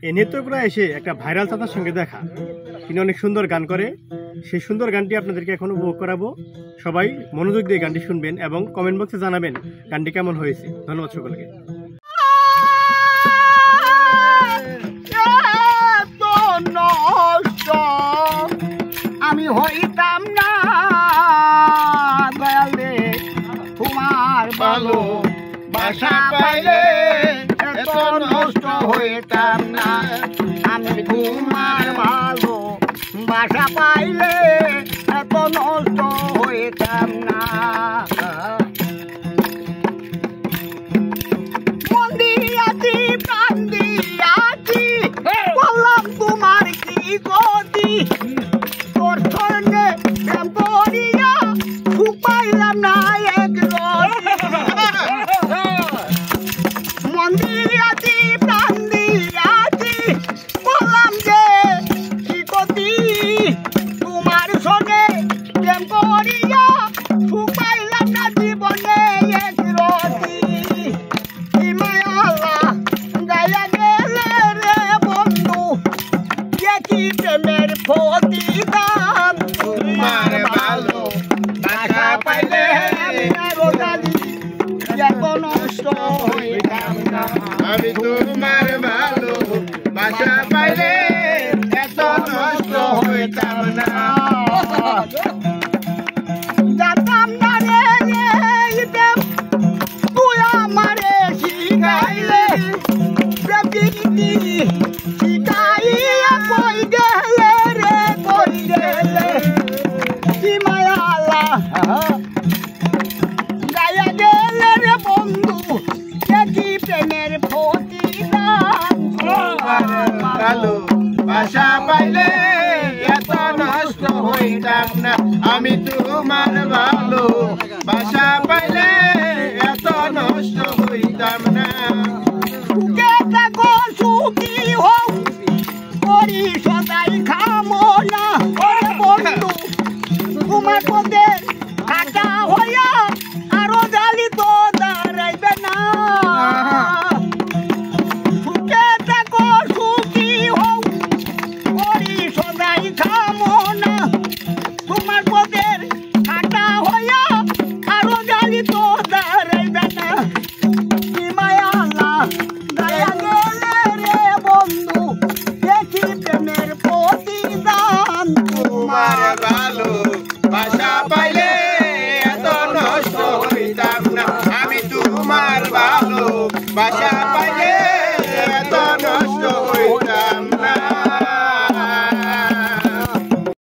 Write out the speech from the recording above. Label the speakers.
Speaker 1: এই নৃত্যকরা এসে একটা ভাইরাল চাচার সঙ্গে দেখা, তিনি অনেক সুন্দর গান করে। সেই সুন্দর গানটি আপনাদেরকে এখন উপভোগ করাবো। সবাই মনোযোগ দিয়ে গানটি শুনবেন এবং কমেন্ট বক্সে জানাবেন গানটি কেমন হয়েছে। ধন্যবাদ সকলকে।
Speaker 2: আমি হইতাম না দয়ালে তোমার ভালো বাসা পাইলে এত নষ্ট হইতাম না। আমি তোমার ভালো বাসা পাইলে এত নষ্ট হইতাম না। মন দিয়াছি প্রাণ দিয়াছি বললাম তোমার কি গতি। তোর সঙ্গে প্রেম করিয়া সুখ পাইলাম না এক মন দিয়াছি প্রাণ দিয়াছি বললাম যে কি গতি। তোমার সঙ্গে প্রেম করিয়া সুখ পাইলাম না জীবনে এক রতি। গায়া গেলে রে বন্ধু কি প্রেমের প্রতিদান। তোমার ভালো বাসা পাইলে এত নষ্ট হইতাম না।
Speaker 3: আমি তোমার ভালো বাসা পাইলে এত নষ্ট হইতাম না।
Speaker 2: জানতাম না রে তুই আমারে শিখাইলে প্রকৃতি শিখাইয়া কই গেলে রে কই গেলে কি মায়ালা গায়া গেলে রে বন্ধু কি প্রেমের প্রতিদান।
Speaker 3: ভালো বাসা পাইলে এত নষ্ট হইতাম না। আমি তোমার ভালো বাসা পাইলে এত নষ্ট হইতাম না।